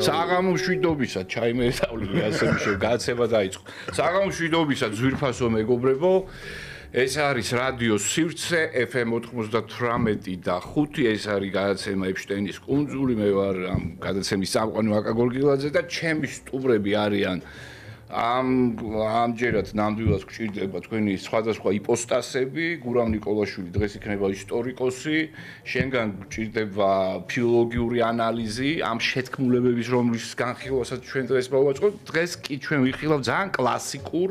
საღამო მშვიდობისა, ჩაიმე ესწავლები ასე გადაცემა დაიწყო. საღამო მშვიდობისა, ძვირფასო მეგობრებო. ეს არის რადიო სივრცე FM 98 და 5. ეს არის გადაცემა ეპშტეინის კუნძული. მე ვარ ამ გადაცემის წამყვანი ვაკა გორგილაძე და ჩემი სტუმრები არიან ამჯერად ნამდვილად გვჭირდება თქვენი სხვადასხვა იპოსტასები. გურამ ნიკოლაშვილი დღეს იქნება ისტორიკოსი, შენგან გვჭირდება ფილოლოგიური ანალიზი ამ შეთქმულებების, რომლის განხილვასაც ჩვენ დღეს მოვაწყობთ. დღეს კი ჩვენ ვიხილავთ ძალიან კლასიკურ,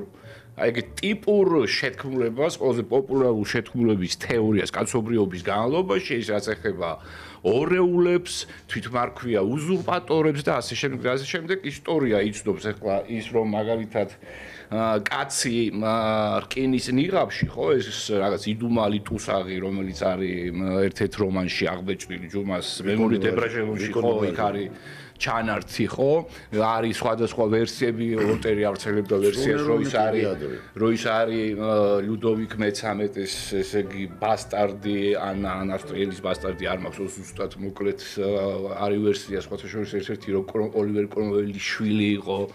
ეგ ტიპურ შეთქმულებას, ყველაზე პოპულარულ შეთქმულების თეორიას კაცობრიობის განმავლობაში, ის რაც ეხება ორეულებს, თვითმარქვია უზურპატორებს და ასე შემდეგ და ასე შემდეგ. ისტორია იცნობს ახლა ის, რომ მაგალითად კაცი რკინის ნიღაბში, ხო, ეს რაღაც იდუმალი ტუსაღი, რომელიც არის ერთ-ერთ რომანში აღბეჭდილი ჯუმას მემური დებრაჟელონში, ხო, იქ არის ჩანართი, ხო? არის სხვადასხვა ვერსიები, ვოლტერი ავრცელებდა ვერსიას, რო ის არის ლუდოვიკ მე-13-ის, ესე იგი, ბასტარდი, ან ავსტრიელის ბასტარდი არ მაქვს ზუსტად, მოკლედ არის ვერსია, სხვათა შორის ერთ-ერთი ოლივერ კრომველის შვილი იყო.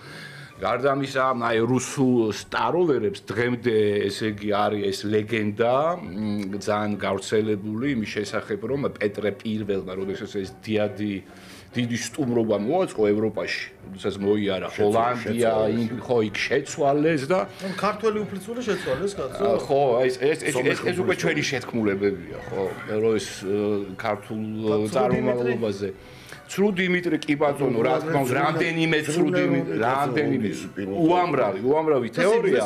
გარდა ამისა, აი რუსულ სტაროვერებს დღემდე, ესე იგი, არის ეს ლეგენდა, ძალიან გავრცელებული იმის შესახებ, რომ პეტრე პირველმა, როდესაც ეს დიდი სტუმრობა მოაწყო ევროპაში, როდესაც მოიარა ჰოლანდია, ხო, იქ შეცვალეს და ქართველი უფლისწული შეცვალეს კაცო. ხო, ეს უკვე ჩვენი შეთქმულებებია, ხო, რომ ეს ქართულ წარმომავლობაზე. ცრუ დიმიტრი კიბაძონო, რა თქმა უნდა, რამდენიმე ცრუ დიმიტრი, რამდენიმე უამრავი თეორია.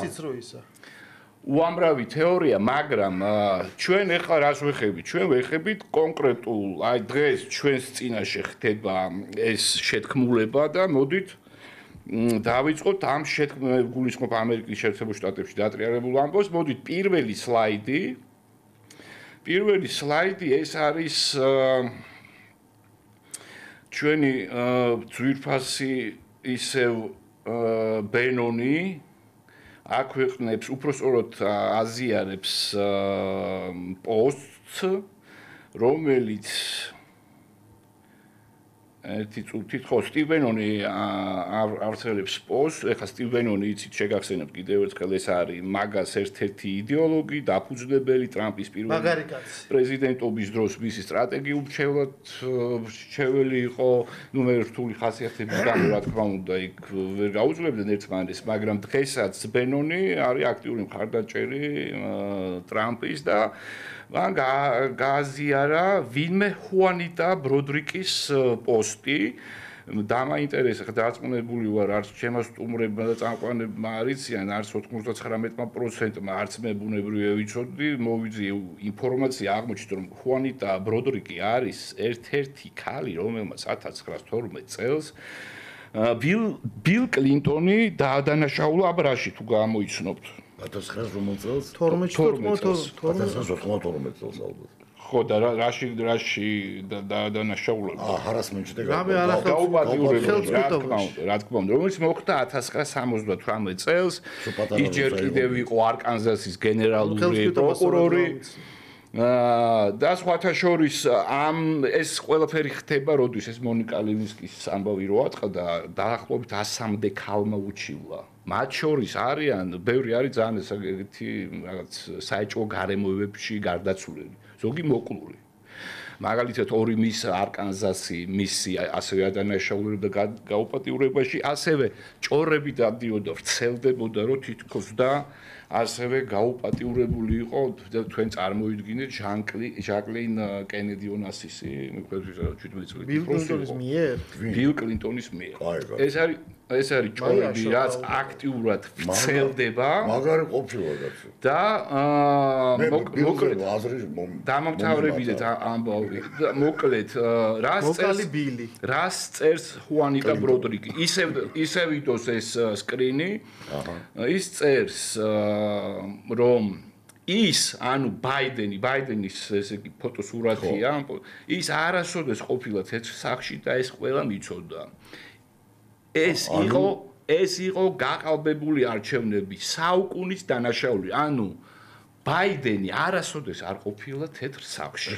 უამრავი თეორია, მაგრამ ჩვენ ახლა რას ვეხებით? ჩვენ ვეხებით კონკრეტულ, აი დღეს ჩვენს წინაშე ხდება ეს შეთქმულება და მოდით დავიწყოთ ამ შეთქმულებებს, გულისხმობ ამერიკის შეერთებულ შტატებში დატრიალებულ ამბავს. მოდით პირველი სლაიდი ეს არის ჩვენი ძვირფასი ისევ ბენონი აქვეყნებს, უпростоროდ აზიარებს პოსტს, რომელიც ერთი წუთით ხო სტივ ბენონი ავრცელებს პოსტს. ეხლა სტივ ბენონი იცით შეგახსენებთ კიდევ ერთხელ, ეს არის მაგას ერთ-ერთი იდეოლოგი, დაფუძნებელი ტრამპის პირველი პრეზიდენტობის დროს მისი სტრატეგიულ მრჩეველი იყო. ნუ მე რთული ხასიათების გამო რა თქმა უნდა იქ ვერ გაუძლებდნენ ერთმანეთს, მაგრამ დღესაც ბენონი არის აქტიური მხარდაჭერი ტრამპის და მან გააზიარა ვინმე ხუანიტა ბროდრიკის პოსტი. დამაინტერესა, დარწმუნებული ვარ, არც ჩემო სტუმრებმა და წამყვანებმა არიციან, არც 99%-მა, არც მე ბუნებრივია ვიცოდი, მოვიძიე ინფორმაცია, აღმოჩნდა, რომ ხუანიტა ბროდრიკი არის ერთ-ერთი ქალი, რომელმაც 1912 წელს ბილ კლინტონი დაადანაშაულა აბრაში, თუ გამოიცნობთ. 1912 წელს? 1912 წელს ალბათ. ხო და რაში დაადანაშაულა? ჰარასმენტში და გაუპატიურებაში, რა თქმა უნდა, რომელიც მოხდა 1978 წელს. ის ჯერ კიდევ იყო არკანზასის გენერალური პროკურორი. და სხვათა შორის ეს ყველაფერი ხდება, როდის ეს მონიკა ლევინსკის ამბავი რო აწყდა, დაახლოებით 100-მდე ქალმა უჩივლა. მათ შორის არიან, ბევრი არის ძალიან ესეთი რაღაც საეჭვო გარემოებებში გარდაცვლილი, ზოგი მოკლული. მაგალითად ორი მის არკანზასი მისი ასევე ადანაშაულებდა გაუპატიურებაში, ასევე ჭორები დადიოდა, ვრცელდებოდა, რომ თითქოს და ასევე გაუპატიურებული იყო თქვენ წარმოიდგინეთ ჟაკლინ კენედი ონასისი, მიყვარს 17 წელი ბილ კლინტონის მიერ. ეს არის ჭორები, რაც აქტიურად ვრცელდება. მაგარი ყოფილა კაცო. და მოკლედ დამამთავრებიდეთ ამბავი. მოკლედ რას წერს ხუანიტა ბროდრიკი? ისევ იდოს ეს სკრინი. ის წერს რომ ის, ანუ ბაიდენის ესე იგი ფოტოსურათია, ის არასოდეს ყოფილა თეთრ სახში და ეს ყველა მიცოდა. ეს იყო გაყალბებული არჩევნები, საუკუნის დანაშაული, ანუ ბაიდენი არასოდეს არ ყოფილა თეთრ სახლში.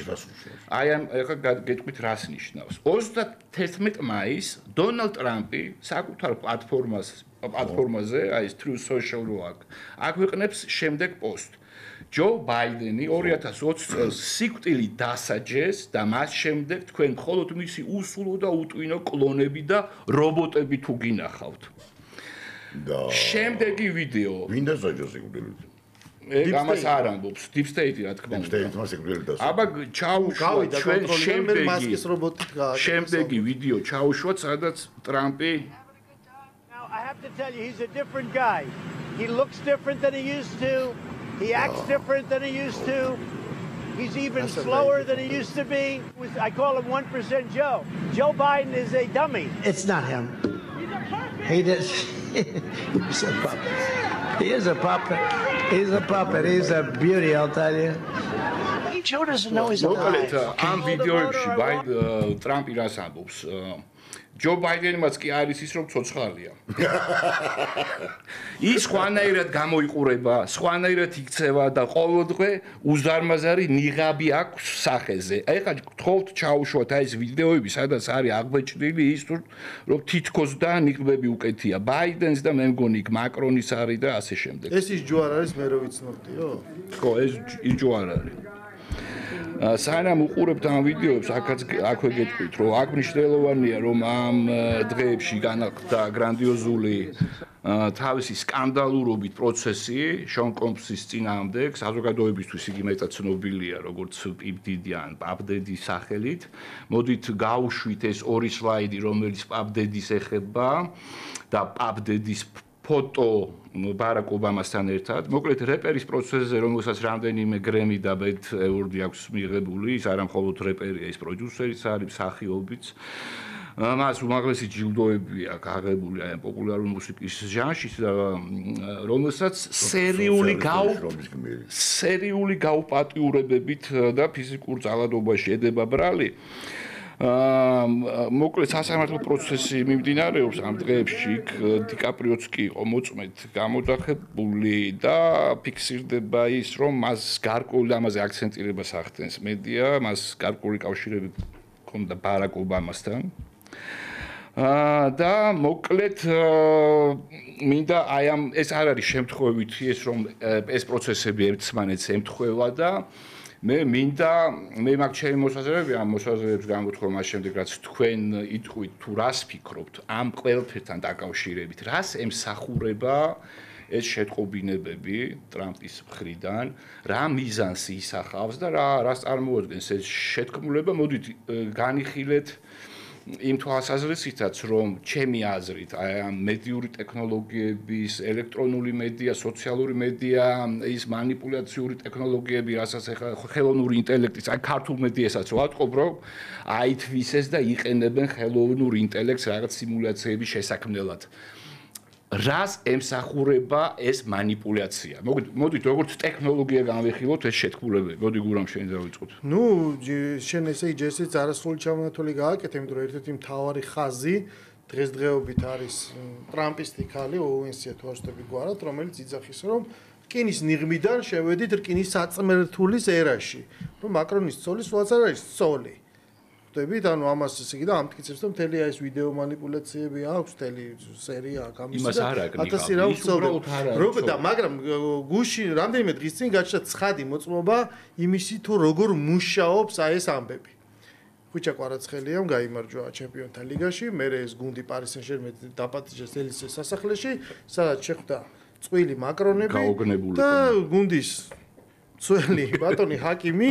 აი ამ ეხლა გეტყვით რას ნიშნავს. 31 მაისს დონალდ ტრამპი საკუთარ პლატფორმაზე, აი ეს Truth Social აქვეყნებს შემდეგ პოსტ. ჯო ბაიდენი 2020 წელს სიკვდილით დასაჯეს და მას შემდეგ თქვენ მხოლოდ მისი უსულო და უტვინო კლონები და რობოტები თუ გინახავთ. და შემდეგი ვიდეო. ვინ დასაჯა სიკვდილით? ამას არ ამბობს Deep State რა თქმა უნდა. Deep State-მა სიკვდილით დასაჯა. აბა ჩაუშვა ჩვენ შემდეგი ვიდეო ჩაუშვა სადაც ტრამპი I have to tell you, he's a different guy. He looks different than he used to. He acts different than he used to. He's even slower than he used to be. I call him 1% Joe. Joe Biden is a dummy. It's not him. He does. He's a puppet. He is a puppet. He's a puppet. He's a beauty, I'll tell you. Joe doesn't know he's alive. ამ ვიდეოებში ტრამპი რას ამბობს? ჯო ბაიდენმაც კი არის ის რომ ცოცხალია. ის სხვანაირად გამოიყურება, სხვანაირად იქცევა და ყოველდღე უზარმაზარი ნიღაბი აქვს სახეზე. ეხლა გთხოვთ ჩაუშვათ აი ეს ვიდეოები, სადაც არის აღბეჭდილი ის რომ თითქოს და ნიღბები უკეთია. ბაიდენს და მე მგონი მაკრონის არის და ასე შემდეგ. ეს ის ჯო არ არის, მე რო ვიცნობდიო? ხო, ეს ჯო არ არის. სანამ უყურებთ ამ ვიდეოებს, აქვე გეტყვით, რომ აქ მნიშვნელოვანია, რომ ამ დღეებში განახლდა გრანდიოზული თავისი სკანდალურობით პროცესი შონ კომპსის წინააღმდეგ, საზოგადოებისთვის იგი მეტად ცნობილია, როგორც პიპდიდი ან პაპდედის სახელით. მოდით გავუშვით ეს ორი სლაიდი, რომელიც პაპდედის ეხება და პაპდედის ფოტო ბარაკ ობამასთან ერთად. მოკლედ რეპერის პროცესზე, რომელსაც რამდენიმე გრემი და ბეთ ევორდი აქვს მიღებული, ის არა მხოლოდ რეპერია, ის პროდიუსერიც არის, მსახიობიც. მას უმაღლესი ჯილდოები აქვს აღებული აი პოპულარული მუსიკის ჟანრში, რომელსაც სერიული გაუპატიურებებით და ფიზიკურ ძალადობაში ედება ბრალი. მოკლედ სასამართლო პროცესი მიმდინარეობს ამ დღეებში, დიკაპრიოც კი იყო მოწმედ გამოძახებული და ფიქსირდება ის, რომ მას გარკვეული ამაზე აქცენტირებას ახდენს მედია, მას გარკვეული კავშირები ჰქონდა ბარაკ ობამასთან. და მოკლედ მინდა აი ამ ეს არ არის შემთხვევითი ეს რომ ეს პროცესები ერთმანეთს ემთხვევა და მე მაქვს ჩემი მოსაზრებები ამ მოსაზრებებს გამოთქვა მას შემდეგ რაც თქვენ იტყვით თუ რას ფიქრობთ ამ ყველაფერთან დაკავშირებით რას ემსახურება ეს შეტყობინებები ტრამპის მხრიდან რა მიზანს ისახავს და რას წარმოადგენს ეს შეთქმულება მოდით განიხილეთ იმ თვალსაზრისითაც რომ ჩემი აზრით აი ამ მედიური ტექნოლოგიების ელექტრონული მედია, სოციალური მედია, ის манипуляციური ტექნოლოგიები, რასაც ახლა ხელოვნური ინტელექტის, აი ქართულ მედიასაც ვატყობ, რომ აითვისეს და იყენებენ ხელოვნურ ინტელექტს რაღაც სიმულაციების შესაქმნელად. რას ემსახურება ეს манипуляცია? მოდით როგორც ტექნოლოგია განვიხილოთ ეს შეთქმულებები. მოდი გურამ შენ დავიწყოთ. ნუ შენ ესე იჯესიც არასრული ჩამონათვალი გააკეთე, იმიტომ რომ ერთ-ერთი მთავარი ხაზი დღესდღეობით არის ტრამპისტი ქალი ოუენსია თუ არ ვშტები გვარად, რომელიც იძახის რომ რკინის ნიღმიდან შევედით რკინის საწმერთულის ერაში. რომ მაკრონის ცოლის ვაც არ არის ცოლი. ხდებით, ანუ ამას ესე იგი და ამტკიცებს რომ მთელი ეს ვიდეო манипуляციები აქვს, მთელი სერია აქვს ამის იმას არ აკნიკავ. ათასი რა უცნობ. და მაგრამ გუში რამდენიმე დღის წინ გაჩნდა ცხადი მოწმობა იმისი თუ როგორ მუშაობს აი ეს ამბები. ხუჭა კვარაცხელიამ გაიმარჯვა ჩემპიონთა ლიგაში, მერე ეს გუნდი პარი სენ-ჟერმენი დაპატიჟეს ელისეს სასახლეში, სადაც შეხვდა წყვილი მაკრონები და გუნდის ძველი ბატონი ჰაკიმი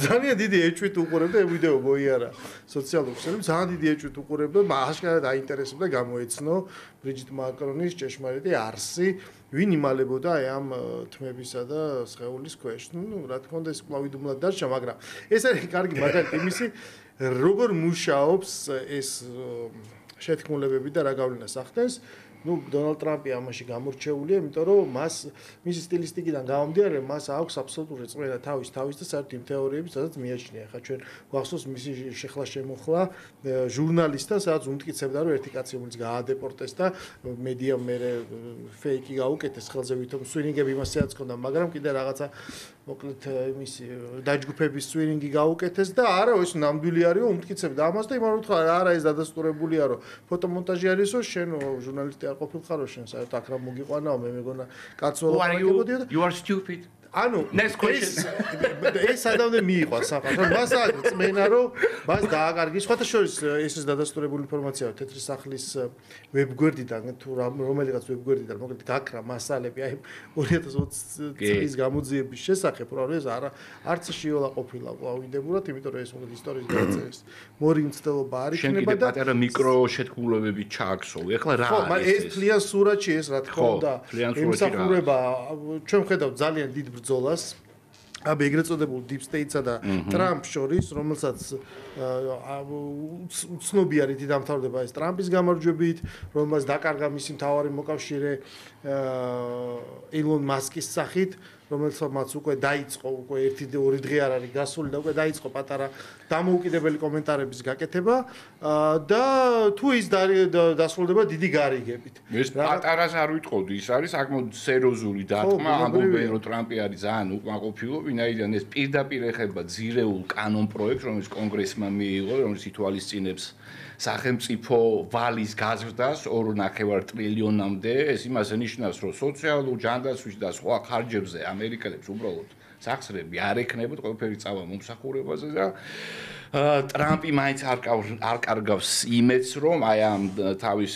ძალიან დიდი ეჭვით უყურებდა ვიდეო მოიარა სოციალურ ქსელებში ძალიან დიდი ეჭვით უყურებდა აშკარად აინტერესებდა გამოეცნო ბრიჯიტ მაკრონის ჭეშმარიტი არსი ვინ იმალებოდა აი ამ თმებისა და სხეულის ქვეშ ნუ რა თქმა უნდა ეს კლავიდუმლად დარჩა მაგრამ ეს არის კარგი მაგალითი იმისი როგორ მუშაობს ეს შეთქმულებები და რა გავლენას ახდენს ნუ დონალდ ტრამპი ამაში გამორჩეულია, იმიტომ რომ მისი სტილისტიკიდან გამომდინარე, მას აქვს აბსოლუტური წვრთნა თავის და საერთოდ იმ თეორიების, სადაც მიაჩნია. ხა ჩვენ გვახსოვს მისი შეხლა შემოხლა ჟურნალისტთან, სადაც უმტკიცებდა, რომ ერთი კაცი რომელიც გაადეპორტეს და მედიამ მერე ფეიკი გაუკეთეს ხელზე ვითომ სვინინგები იმასაც ჰქონდა, მაგრამ კიდე რაღაცა მოკლედ იმისი დაჯგუფების სვინინგი გაუკეთეს და არა ეს ნამდვილი არისო უმტკიცებდა ამას და იმან უთხრა არა ეს დადასტურებულია რომ ფოტომონტაჟი არისო შენ ჟურნალისტი არ ყოფილიყარო შენ საერთოდ აქ რა მოგიყვანაო მე მეგონა კაცო you are stupid ანუ ეს ადამიანი მიიყვა საფრთხე მას აწმენა რომ მას დააკარგის სხვათა შორის ეს დადასტურებული ინფორმაციაა თეთრი სახლის ვებგვერდიდან თუ რომელიღაც ვებგვერდიდან მოკლედ გაქრა მასალები აი 2020 წლის გამოძიების შესახებ რომ ეს არც შიოლა ყოფილა ყავიდებურად იმიტომ რომ ეს მოკლედ ისტორიის გადაწერის მორინცდელობა არ იქნება და პატარა მიკრო შეთქმულებები ჩააქსოვ ეხლა რა არის ეს თლიან სურათში ეს რა თქმა უნდა იმსახურება ჩვენ ხედავთ ძალიან დიდ ბრძოლას აბ ეგრეთ წოდებულ deep state-სა და ტრამპს შორის, რომელსაც უცნობი არის დამთავრდება ეს ტრამპის გამარჯვებით, რომელსაც დაკარგა მისი მთავარი მოკავშირე ილონ მასკის სახით, რომელსაც უკვე დაიწყო უკვე 1-2 დღე არ არის გასული და უკვე დაიწყო პატარა დამოუკიდებელი კომენტარების გაკეთება და თუ ის დასრულდება დიდი გარიგებით. ეს პატარას არ ვიტყოდი, ის არის საკმაოდ სერიოზული დარტყმა, ამბობენ რომ ტრამპი არის ძალიან უკმაყოფილო, ვინაიდან ეს პირდაპირ ეხება ძირეულ კანონ პროექტს, რომელიც კონგრესმა მიიღო, რომელიც ითვალისწინებს სახელმწიფო ვალის გაზრდას 2.5 ტრილიონამდე, ეს იმას ნიშნავს, რომ სოციალურ ჯანდაცვის და სხვა ხარჯებზე ამერიკელებს უბრალოდ სახსრები არ ექნებოდ ყველაფერი წავა მომსახურებაზე და ტრამპი მაინც არ კარგავს იმედს, რომ აი ამ თავის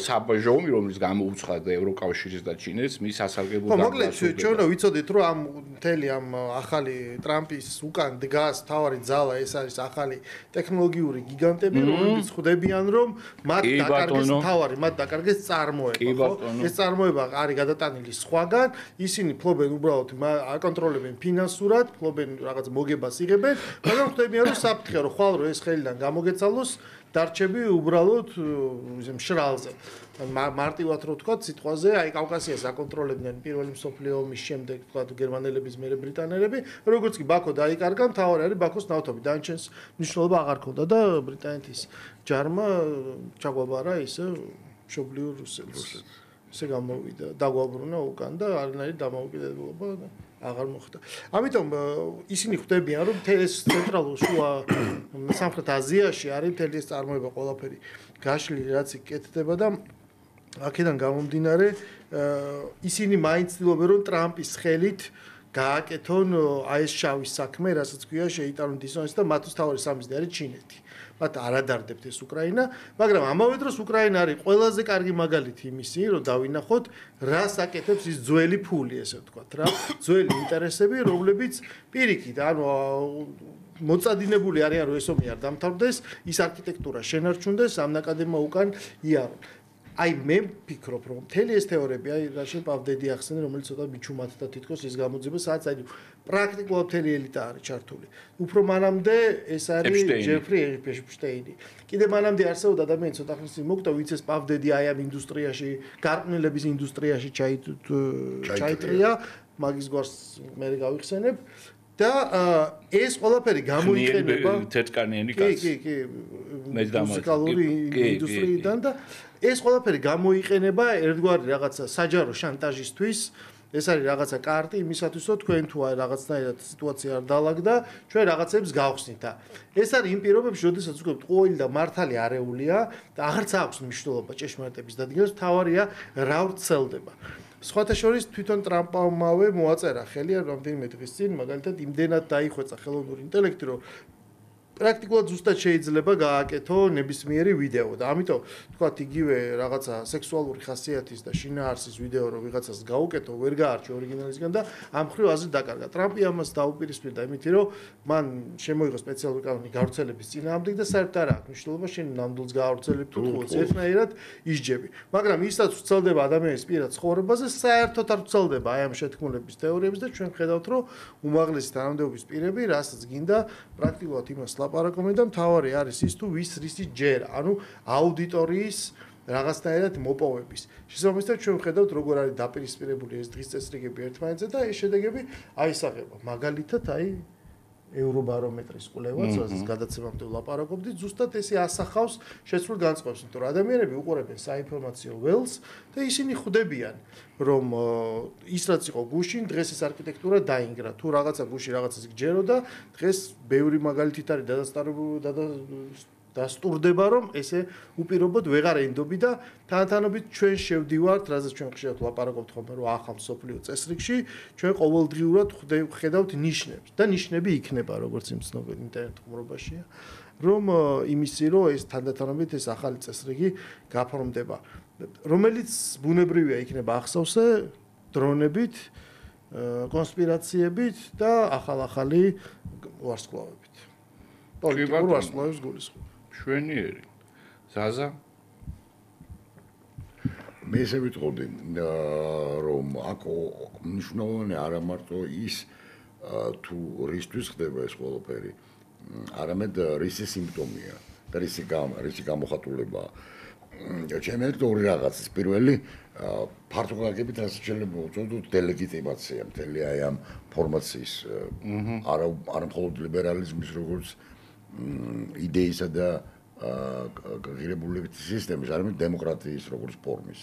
საბაჟომი, რომელიც გამოუცხადა ევროკავშირის და ჩინეთს, მის სასარგებლოდ მოკლედ ჩვენ რა ვიცოდით, რომ ამ მთელი ამ ახალი ტრამპის უკან დგას თავარი ძალა, ეს არის ახალი ტექნოლოგიური გიგანტები, რომლებიც ხვდებიან, რომ მათ დაკარგეს თავარი, მათ დაკარგეს წარმოება, ხო? ეს წარმოება არის გადატანილი სხვაგან, ისინი ფლობენ უბრალოდ აკონტროლებენ ფინანსურად, ფლობენ რაღაც მოგებას იღებენ, მაგრამ ხვდებიან, რომ საფრთხე რომ ხვალ რომ ეს ხელიდან გამოგეცალოს დარჩები უბრალოდ მშრალზე მარტივად რო თქვა სიტყვაზე აი კავკასიას აკონტროლებდნენ პირველი მსოფლიო ომის შემდეგ თქვა გერმანელების მერე ბრიტანელები როგორც კი ბაქო დაიკარგა მთავარი არის ბაქოს ნავთობი დანჩენს მნიშვნელობა აღარ ქონდა და ბრიტანეთის ჯარმა ჩაგვაბარა ისე მშობლიურ რუსეთს ესე გამოვიდა დაგვაბრუნა უკან და არანაირი დამოუკიდებლობა აღარ მოხდა. ამიტომ ისინი ხვდებიან, რომ ეს ცენტრალურ შუა სამხრეთ აზიაში არის მთელი ეს წარმოება ყველაფერი გაშლილი, რაც იკეთდება და აქედან გამომდინარე ისინი მაინც ცდილობენ, რომ ტრამპის ხელით გააკეთონ აი ეს შავის საქმე, რასაც ქვია შეიტანონ დისონანსი და მათთვის თავარი სამიზნე არის ჩინეთი. მათ არ ადარდებთ ეს უკრაინა, მაგრამ ამავე დროს უკრაინა არის ყველაზე კარგი მაგალითი იმისი, რომ დავინახოთ, რას აკეთებს ის ძველი ფული, ესე ვთქვათ, რა, ძველი ინტერესები, რომლებიც პირიქით, ანუ მოწადინებული არიან, რომ ეს ომი არ დამთავრდეს, ის არქიტექტურა შენარჩუნდეს, ამ ნაკადებმა უკან იარონ. აი მე ვფიქრობ, რომ მთელი ეს თეორიები, აი რაში პავდედი ახსენე, რომელიც ცოტა მიჩუმად და თითქოს ის გამოძიება, სადაც აი პრაქტიკულად მთელი ელიტა არის ჩართული. უფრო მანამდე ეს არის ჯეფრი ეპშტეინი. კიდე მანამდე არსებობდა ადამიანი ცოტა ხნის წინ მოკვდა, ვინც ეს პავდედი აი ამ ინდუსტრიაში, გარყვნილების ინდუსტრიაში ჩაიტრია, მაგის გვარს მე გავიხსენებ. და ეს ყველაფერი გამოიყენება თეთრკანიანი კაცი. კი, მუსიკალური ინდუსტრიიდან და ეს ყველაფერი გამოიყენება ერთგვარი რაღაცა საჯარო შანტაჟისთვის. ეს არის რაღაცა კარტი იმისათვის, რომ თქვენ თუ აი რაღაცნაირად სიტუაცია არ დაალაგდა, ჩვენ რაღაცებს გავხსნით და ეს არის იმ პირობებში, როდესაც უკვე ყოველი და მართალი არეულია და აღარც აქვს მნიშვნელობა ჭეშმარიტების დადგენას, თავარია რა ვრცელდება. სხვათა შორის თვითონ ტრამპმავე მოაწერა ხელი რამდენიმე დღის წინ, მაგალითად იმდენად დაიხვეწა ხელოვნური ინტელექტი, რომ პრაქტიკულად ზუსტად შეიძლება გააკეთო ნებისმიერი ვიდეო და ამიტომ თქვათ იგივე რაღაცა სექსუალური ხასიათის და შინაარსის ვიდეო რომ ვიღაცას გაუკეთო, ვერ გაარჩი ორიგინალისგან და ამ ხრივ აზრით დაკარგა. ტრამპი ამას დაუპირისპირდა იმით, რომ მან შემოიღო სპეციალური კანონი გავრცელების წინააღმდეგ და საერთოდ არ აქვს მნიშვნელობა შენ ნამდვილს გაავრცელებ თუ ხო ერთნაირად ისჯები. მაგრამ ისაც ვრცელდება ადამიანის პირად ცხოვრებაზე, საერთოდ არ ვრცელდება აი ამ შეთქმულების თეორიებს და ჩვენ ხედავთ, რომ უმაღლესი თანამდებობის პირები, რასაც გინდა პრაქტიკულად იმას ლაპარაკობენ და მთავარი არის ის თუ ვის რისი ჯერა, ანუ აუდიტორიის რაღაცნაირად მოპოვების. შესაბამისად ჩვენ ვხედავთ როგორ არის დაპირისპირებული ეს დღის წესრიგები ერთმანეთზე და ეს შედეგები აისახება. მაგალითად აი ევრობარომეტრის კვლევაც, რასაც გადაცემამდე ვლაპარაკობდით, ზუსტად ესე ასახავს შეცვლილ განწყობას, იმიტომ რომ ადამიანები უყურებენ საინფორმაციო ველს და ისინი ხვდებიან, რომ ის რაც იყო გუშინ, დღეს ეს არქიტექტურა დაინგრა. თუ რაღაცა გუშინ რაღაცას გჯეროდა, დღეს ბევრი მაგალითით არის დასტურდება, რომ ესე უპირობოდ ვეღარ ენდობი და თანათანობით ჩვენ შევდივართ, რაზეც ჩვენ ხშირად ვლაპარაკობთ ხოლმე, რომ ახალ მსოფლიო წესრიგში ჩვენ ყოველდღიურად ხედავთ ნიშნებს და ნიშნები იქნება, როგორც იმ ცნობილ ინტერნეტ ხმრობაშია, რომ იმისი, რომ ეს თანათანობით ეს ახალი წესრიგი გაფორმდება, რომელიც ბუნებრივია იქნება ახსოვსე დრონებით, კონსპირაციებით და ახალ-ახალი ვარსკვლავებით. პოლიტიკურ ვარსკვლავებს გულისხმობ. შვენიერი. ზაზა? მე ესე ვიტყოდი, რომ აქ მნიშვნელოვანი არა მარტო ის თუ რისთვის ხდება ეს ყველაფერი, არამედ რისი სიმპტომია და რისი გამოხატულებაა. ჩემი ორი რაღაცის პირველი ფართო გაგებით რაც შეიძლება უწოდოთ დელეგიტიმაცია მთელი აი ამ ფორმაციის არა მხოლოდ ლიბერალიზმის როგორც იდეისა და ღირებულებითი სისტემის, არამედ დემოკრატიის როგორც ფორმის.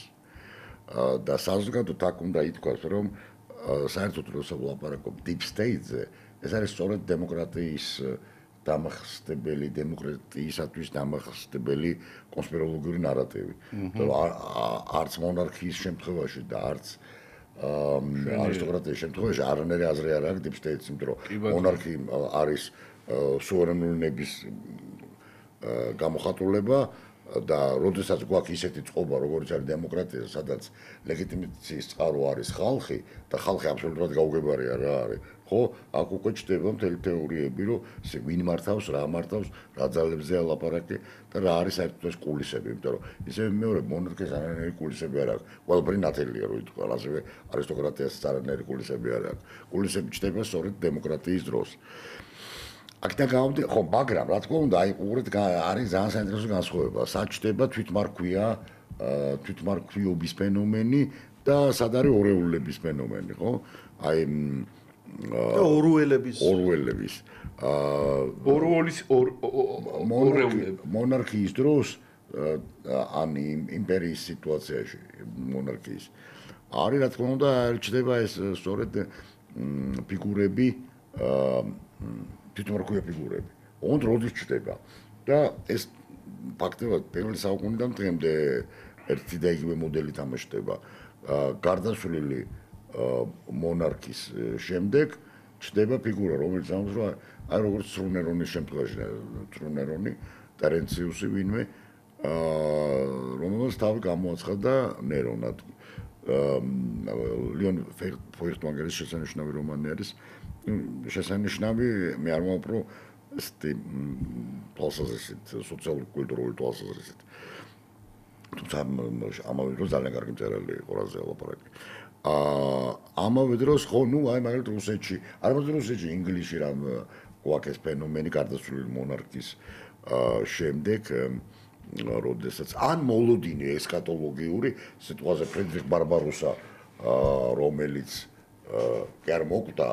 და საზოგადოებრივ აქ უნდა ითქვას, რომ საერთოდ როცა ვლაპარაკობ deep state-ზე, ეს არის სწორედ დემოკრატიის დამახსდებელი, დემოკრატიისათვის დამახსდებელი კონსპიროლოგიური ნარატივი. არც მონარქიის შემთხვევაში და არც არისტოკრატიის შემთხვევაში არანაირი აზრი არ აქვს deep state-ს, იმიტომ რომ მონარქი არის სუვერენული ნების გამოხატულება და როდესაც გვაქვს ისეთი წყობა, როგორც არის დემოკრატია, სადაც ლეგიტიმაციის წყარო არის ხალხი და ხალხი აბსოლუტურად გაუგებარია რა არის. ხო, აქ უკვე ჩდება მთელი თეორიები, რომ ვინ მართავს, რა მართავს, რა ძალებზეა ლაპარაკი და რა არის საერთოდ ეს კულისები, იმიტომ რომ ისე მეორე მონარქიას არანაირი კულისები არ აქვს. ყველაფერი ნათელია, რო ითქვა, ასევე არისტოკრატიას არანაირი კულისები არ აქვს. კულისები ჩდება სწორედ დემოკრატიის დროს. აქედან გამომდინარე, ხო, მაგრამ რა თქმა უნდა, აი უყურეთ, არის ძალიან საინტერესო განსხვავება. სად ჩდება თვითმარქვიობის ფენომენი და სად არის ორეულების ფენომენი, ხო? აი და ორუელების. მონარქიის დროს ან იმპერიის სიტუაციაში მონარქიის არის რა თქმა უნდა ჩდება ეს სწორედ ფიგურები თვითმარქვია ფიგურები. ოღონდ როდის ჩდება და ეს ფაქტობრივად პირველი საუკუნიდან დღემდე ერთი და იგივე მოდელი თამაშდება. გარდაცვლილი მონარქის შემდეგ ჩდება ფიგურა, რომელიც ამბობს, რომ აი როგორც სრუნერონის შემთხვევაში, სრუნერონი, ტერენციუსი ვინმე, რომელსაც თავი გამოაცხადა ნერონად. ლეონ ფოიხტვანგერის შესანიშნავი რომანი არის. შესანიშნავი, მე არ მოვაპრო ესეთი თვალსაზრისით, სოციალურ-კულტურული თვალსაზრისით. თუმცა ამავე დროს ძალიან კარგი მწერალი იყო რაზე ლაპარაკი. ამავე დროს ხო, ნუ აი მაგალითად რუსეთში, არ მარტო რუსეთში, ინგლისში რამ გვაქვს ეს ფენომენი გარდაცვლილი მონარქის შემდეგ, როდესაც ან მოლოდინი ესკატოლოგიური სიტყვაზე ფრიდრიხ ბარბაროსა, რომელიც კი არ მოკვდა,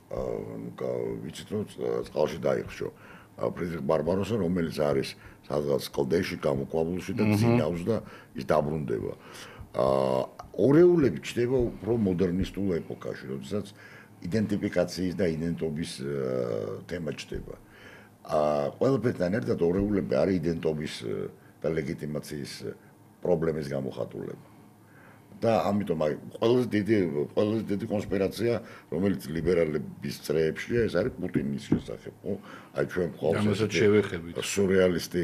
ვიცით რომ წყალში დაიხშო. ფრიდრიხ ბარბაროსა, რომელიც არის სადღაც კლდეში, გამოყვაბულში და ძინავს და ის დაბრუნდება. ორეულები ჩდება უფრო მოდერნისტულ ეპოქაში, როდესაც იდენტიფიკაციის და იდენტობის თემა ჩდება. ყველაფერთან ერთად ორეულები არის იდენტობის და ლეგიტიმაციის პრობლემის გამოხატულება. და ამიტომ აი ყველაზე დიდი კონსპირაცია, რომელიც ლიბერალების წრეებშია, ეს არის პუტინის შესახებ. აი ჩვენ ყავს სურეალისტი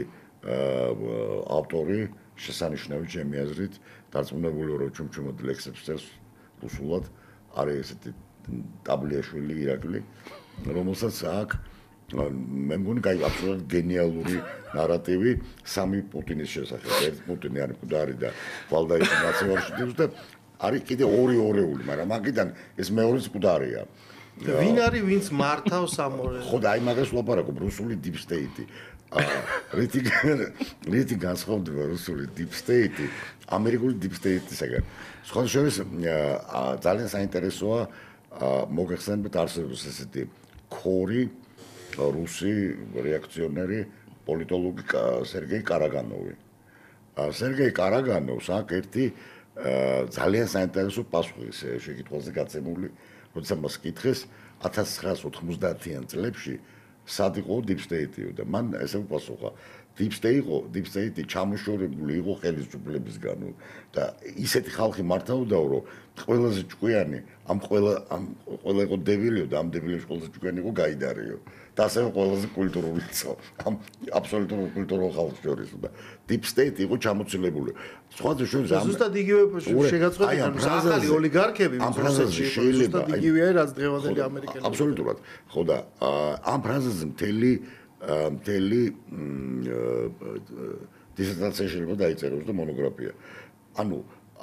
ავტორი, შესანიშნავი ჩემი აზრით, დარწმუნებული რომ ჩუმჩუმად ლექსებს წერს რუსულად, არის ესეთი ტაბლიაშვილი ირაკლი, რომელსაც აქვს მე მგონი კაი აბსოლუტურად გენიალური ნარატივი სამი პუტინის შესახებ. ერთი პუტინი არის მკვდარი და ვალდაის ნაციონალში დებს და არის კიდე ორი ორეული, მაგრამ მაგიდან ეს მეორეც მკვდარია. ვინ არის ვინც მართავს ამ ორეს? ხო და აი მაგას ვლაპარაკობ, რუსული deep state-ი. რითი განსხვავდება რუსული deep state ამერიკული deep state-ისგან. სხვა შორის ძალიან საინტერესოა მოგეხსენებათ არსებობს ესეთი ქორი რუსი რეაქციონერი პოლიტოლოგი სერგეი კარაგანოვი. სერგეი კარაგანოვს აქვს ერთი ძალიან საინტერესო პასუხი შეკითხვაზე გაცემული, როცა მას კითხეს 1990-იან წლებში სად იყო deep state-ი და მან ესე უპასუხა deep state-ი ჩამოშორებული იყო ხელისუფლებისგან და ისეთი ხალხი მართავდაო რომ ყველაზე ჭკვიანი ამ ყველა იყო დებილიო და ამ დებილებში ყველაზე ჭკვიანი იყო გაიდარიო და ასევე ყველაზე კულტურული იყო ამ აბსოლუტურ კულტურულ ხალხს შორის და deep state იყო ჩამოცილებული სხვათა შორის ზუსტად იგივე შეგაწყვეტილ ახალი ოლიგარქები რუსეთში ზუსტად იგივეა რაც დღევანდელი ამერიკელები აბსოლუტურად ხო და ამ ფრაზაზე მთელი დისერტაცია შეიძლება დაიწეროს და მონოგრაფია. ანუ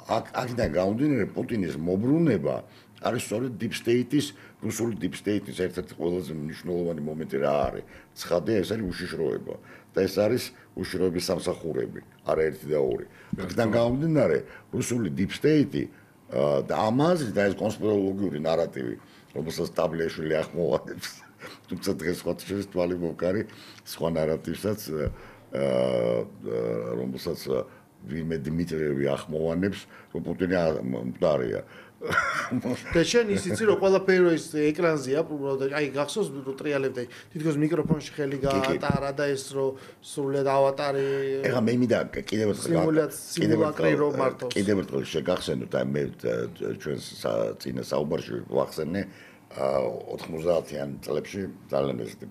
აქედან გამომდინარე პუტინის მობრუნება არის სწორედ deep state-ის, რუსული deep state-ის ერთ-ერთი ყველაზე მნიშვნელოვანი მომენტი რა არის. ცხადია, ეს არის უშიშროება და ეს არის უშიშროების სამსახურები, არა ერთი და ორი. აქედან გამომდინარე რუსული deep state-ი და ამაზე და ეს კონსპიროლოგიური ნარატივი, რომელსაც ტაბლიაშვილი ახმოვანებს თუმცა დღეს სხვა შეიძლება თვალი მოკარი სხვა ნარატივსაც რომელსაც ვინმე დიმიტრიევი ახმოვანებს რომ პუტინი მკვდარია და შენ ისიც რომ ყველაფერი ის ეკრანზეა უბრალოდ აი გახსოვს რომ ტრიალებდა თითქოს მიკროფონში ხელი გაატარა და ეს რომ სრულად ავატარი ეხა მე მინდა კიდევ სიმულაკრი რომ მარტოს კიდევ ერთხელ შეგახსენოთ და მე ჩვენს წინა საუბარში ვახსენე 90-იან წლებში ძალიან ესეთი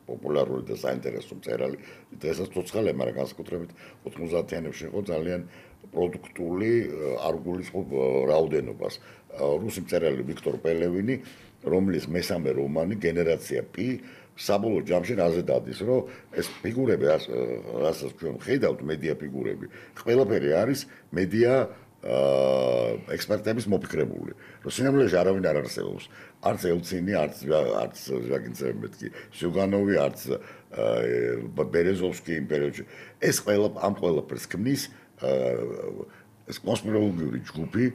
პოპულარული და საინტერესო მწერალი დღესაც ცოცხალია, მაგრამ განსაკუთრებით 90-იანებში იყო ძალიან პროდუქტული არ გულისხმობ რაოდენობას. რუსი მწერალი ვიქტორ პელევინი, რომლის მესამე რომანი გენერაცია პი საბოლოო ჯამში რაზე დადის, რომ ეს ფიგურები რასაც ჩვენ ხედავთ მედია ფიგურები, ყველაფერი არის მედია ექსპერტების მოფიქრებული. რომ სინამდვილეში არავინ არ არსებობს. არც ელცინი, არც ჟაგინცევი მეთქი, შუგანოვი, არც ბერეზოვსკი იმ პერიოდში. ეს ამ ყველაფერს ქმნის ეს კონსპიროლოგიური ჯგუფი,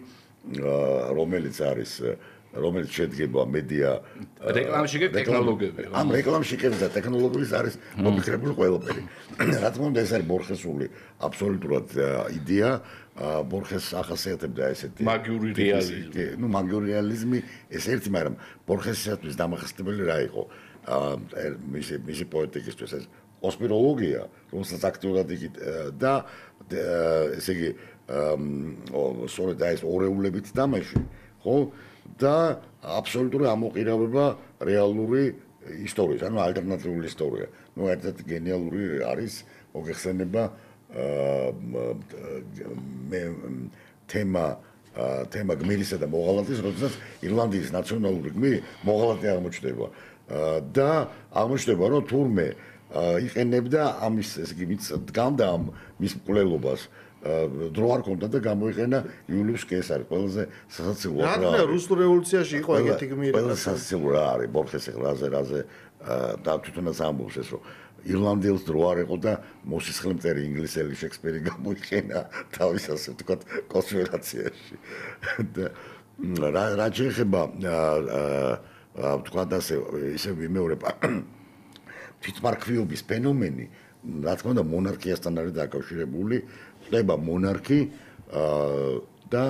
რომელიც შედგება მედია რეკლამში და ტექნოლოგიები. ამ რეკლამში და ტექნოლოგიის არის მოფიქრებული ყველაფერი. რა თქმა უნდა ეს არის ბორხესული აბსოლუტურად იდეა. ბორხეს ახასიათებდა ესეთი მაგიური რეალიზმი. მაგიური რეალიზმი ეს ერთი, მაგრამ ბორხესისათვის დამახასიათებელი რა იყო? მისი პოეტიკისთვის ეს კონსპიროლოგია, რომელსაც აქტიურად იგი და ესე იგი სწორედ ეს ორეულებით დამაში, ხო? და აბსოლუტური ამოყირავება რეალური ისტორიის, ანუ ალტერნატიული ისტორია. ნუ ერთ-ერთი გენიალური არის მოგეხსენება თემა გმირისა და მოღალატის, როდესაც ირლანდიის ნაციონალური გმირი მოღალატე აღმოჩნდება და აღმოჩნდება, რომ თურმე იყენებდა ამის ესე იგი დგამდა ამ მის მკვლელობას დრო არ ქონდა და გამოიყენა იულიუს კესარი ყველაზე სასაცილო რა თქმა უნდა რუსულ რევოლუციაში იყო ეგეთი გმირი ყველაზე სასაცილო რა არის ბორხეს რაზე და თვითონაც ამბობს ეს რომ ირლანდიელს დრო არ იყო და მოსისხლემწერი ინგლისელი შექსპირი გამოიყენა თავის ასე ვთქვათ კონსპირაციაში და რა შეიძლება ვთქვათ ასე ისე ვიმეორებ თვითმარქვიობის ფენომენი რა თქმა უნდა მონარქიასთან არის დაკავშირებული ხდება მონარქი და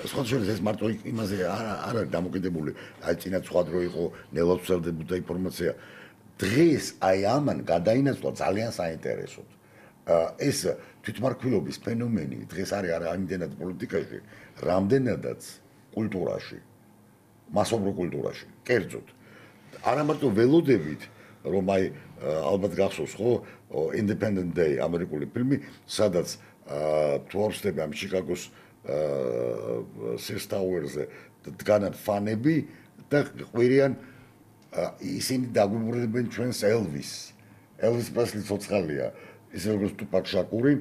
სხვა შორის ეს მარტო იმაზე არ არის დამოკიდებული აი წინათ სხვა დრო იყო ნელად ვრცელდებოდა ინფორმაცია დღეს აი ამან გადაინაცვლა ძალიან საინტერესოდ ეს თვითმარქვიობის ფენომენი დღეს არის რამდენად პოლიტიკაში რამდენადაც კულტურაში მასობრივ კულტურაში კერძოდ არა მარტო ველოდებით რომ აი ალბათ გახსოვს ხო Independent Day ამერიკული ფილმი სადაც თუ არ ვსწრები ამ ჩიკაგოს Sears Tower-ზე დგანან ფანები და ყვირიან ისინი დაგვიმურებენ ჩვენს ელვის პრესლი ცოცხალია ისე როგორც ტუპაკ შაკური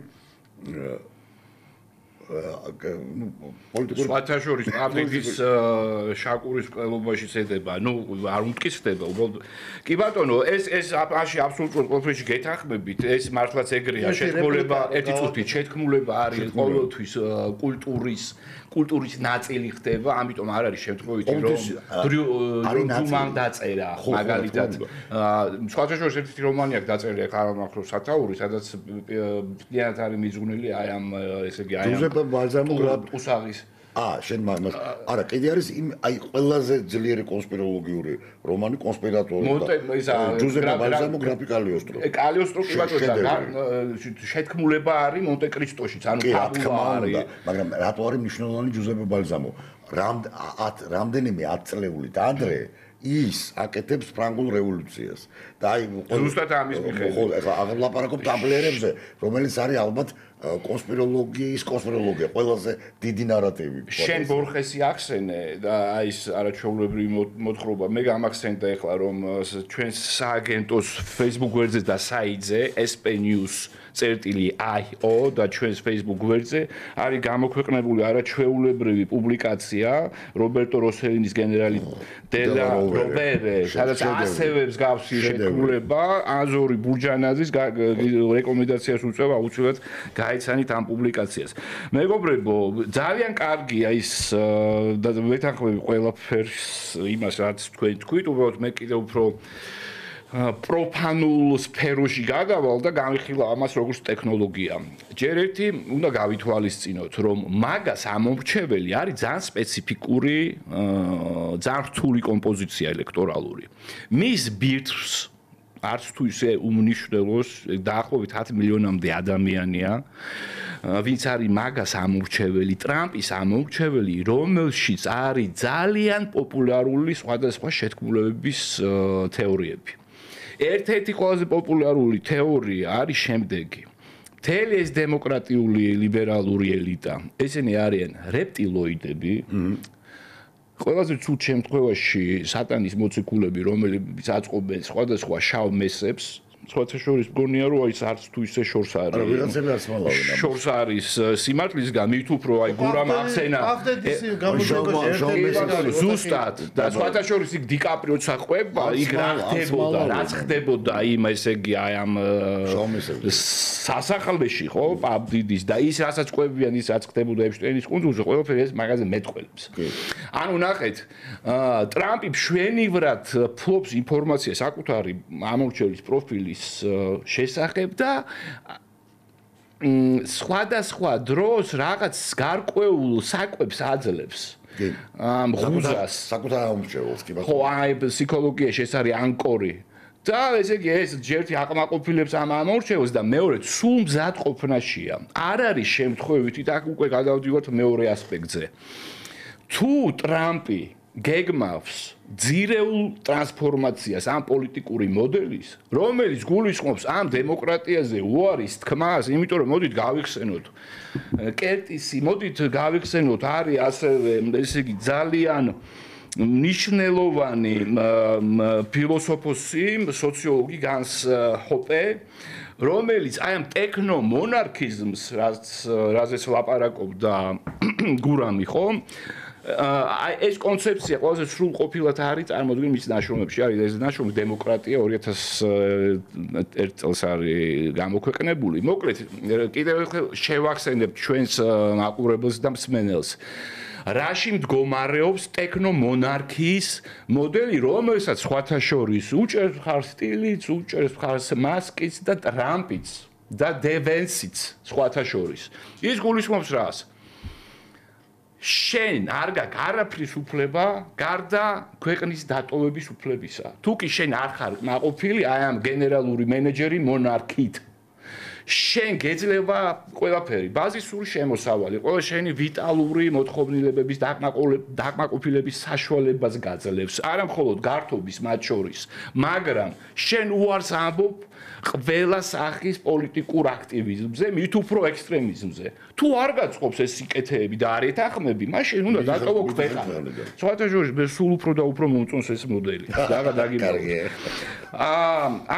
პოლიტიკური სხვათაშორის აფრიკის შაკურის ყელობაში ცედება, არ უმტკიცდება, უბრალოდ კი ბატონო, ეს აფაში აბსოლუტურად ყოფილში გეთანხმებით, ეს მართლაც ეგრეა, შეთქმულება, ერთი წუთით შეთქმულება არის ყოველთვის კულტურის ნაწილი ხდება, ამიტომ არ არის შემთხვევითი რომ ჯუმამ დაწერა, მაგალითად. სხვათაშორის ერთი რომანი აქვს დაწერილი ხარამახრო სათაური, სადაც პლიანად არის მიძღვნილი აი ამ ესე იგი აი ჯუზეპე ბალზამო უსაღის შენ მაგას არა კიდე არის აი ყველაზე ძლიერი კონსპიროლოგიური რომანი კონსპირატორი ჯუზეპე ბალზამო გრაფიკალიოსტრო კალიოსტრო კი ბატონო შეთქმულება არის მონტე კრისტოშიც ანუ ფაბულა არის მაგრამ რატო არის მნიშვნელოვანი ჯუზეპე ბალზამო რამდენიმე 10 წლეულით ადრე ის აკეთებს ფრანგულ რევოლუციას და აი ზუსტად ამის მიხედვით ხო ეხლა აღლაპარაკობ ტამპლიერებზე რომელიც არის ალბათ კონსპიროლოგია ყველაზე დიდი ნარატივი შენ ბორხესი ახსენე და აი ეს არაჩვეულებრივი მოთხრობა მე გამახსენდა ეხლა რომ ჩვენს სააგენტოს Facebook გვერდზე და საიტზე SP-News.io და ჩვენს Facebook გვერდზე არის გამოქვეყნებული არაჩვეულებრივი პუბლიკაცია რობერტო როსელინის გენერალი დელა რობერე სადაც ასევებს გავს შეთქმულება აზორი ბურჯანაძის რეკომენდაციას უწევ აუცილებლად გაიცანით ამ პუბლიკაციას. მეგობრებო, ძალიან კარგია ის და ვეთანხმები ყველაფერს იმას რაც თქვენ თქვით, უბრალოდ მე კიდევ უფრო პროფანულ სფეროში გადავალ და გამიხილა ამას როგორც ტექნოლოგია. ჯერ ერთი უნდა გავითვალისწინოთ, რომ მაგას ამომრჩეველი არის ძალიან სპეციფიკური, ძალიან რთული კომპოზიცია ელექტორალური. მის ბირთვს არც თუ ისე უმნიშვნელოს დაახლოებით 10 მილიონამდე ადამიანია ვინც არის მაგას ამორჩეველი ტრამპის ამორჩეველი რომელშიც არის ძალიან პოპულარული სხვადასხვა შეთქმულებების თეორიები ერთ-ერთი ყველაზე პოპულარული თეორია არის შემდეგი მთელი ეს დემოკრატიული ლიბერალური ელიტა ესენი არიან რეპტილოიდები ყველაზე ცუდ შემთხვევაში სატანის მოციქულები, რომლებიც აწყობენ სხვადასხვა შავ მესებს, სხვათა შორის მგონია, რომ ის არც თუ ისე შორს არის. არა, ვიღაცები არც მალავენ. შორს არის სიმართლისგან, მით უფრო აი გურამ ახსენა. ზუსტად და სხვათა შორის იქ დიკაპრიოც აყვება, იქ რა ხდებოდა, რაც ხდებოდა იმ ესე იგი აი ამ სასახლეში, ხო, პაბდიდის და ის რასაც ყვებიან, ის რაც ხდებოდა ეპშტეინის კუნძულზე, ყველაფერი ეს მაგაზე მეტყველებს. ანუ ნახეთ, ტრამპი მშვენივრად ფლობს ინფორმაციას საკუთარი ამორჩევის პროფილის შესახებ და სხვადასხვა დროს რაღაც გარკვეულ საკვებს აძლევს. ამ ხუზას საკუთარ ამორჩეულს კი ბატონო. ხო, აი ფსიქოლოგიაში ეს არის ანკორი. და ესე იგი ეს ჯერთი აყმაყოფილებს ამ ამორჩეულს და მეორე სულ მზად ყოფნაშია. არ არის შემთხვევითი და უკვე გადავდივართ მეორე ასპექტზე. თუ ტრამპი გეგმავს ძირეულ ტრანსფორმაციას ამ პოლიტიკური მოდელის, რომელიც გულისხმობს ამ დემოკრატიაზე უარის თქმას, იმიტომ რომ მოდით გავიხსენოთ. კერტისი, მოდით გავიხსენოთ, არის ასევე, ესე იგი, ძალიან მნიშვნელოვანი ფილოსოფოსი, სოციოლოგი განს ჰოპე, რომელიც აი ამ ტექნომონარქიზმს, რაზეც ლაპარაკობდა გურამი, ხო? აი ეს კონცეფცია ყველაზე სრულყოფილად არის წარმოდგენილი მის ნაშრომებში. არის ეს ნაშრომი დემოკრატია 2001 წელს არის გამოქვეყნებული. მოკლედ, კიდევ ერთხელ შევახსენებ ჩვენს მაყურებელს და მსმენელს. რაში მდგომარეობს ტექნომონარქიის მოდელი, რომელსაც სხვათა შორის უჭერს მხარს სტილიც, უჭერს მხარს მასკიც და ტრამპიც და დევენსიც სხვათა შორის. ის გულისხმობს რას? შენ არ გაქვს არაფრის უფლება გარდა ქვეყნის დატოვების უფლებისა. თუ კი შენ არ ხარ მაყოფილი აი ამ გენერალური მენეჯერი მონარქით. შენ გეძლება ყველაფერი, ბაზისური შემოსავალი, ყველა შენი ვიტალური მოთხოვნილებების დაკმაყოფილების საშუალებას გაძლევს, არა მხოლოდ გართობის მათ შორის, მაგრამ შენ უარს ამბობ ყველა სახის პოლიტიკურ აქტივიზმზე, მით უფრო ექსტრემიზმზე. თუ არ გაწყობს ეს სიკეთეები და არ ეთანხმები, მაშინ უნდა დატოვო ქვეყანა. სხვათა შორის მე სულ უფრო და უფრო მომწონს ეს მოდელი. დაგიმარჯვე.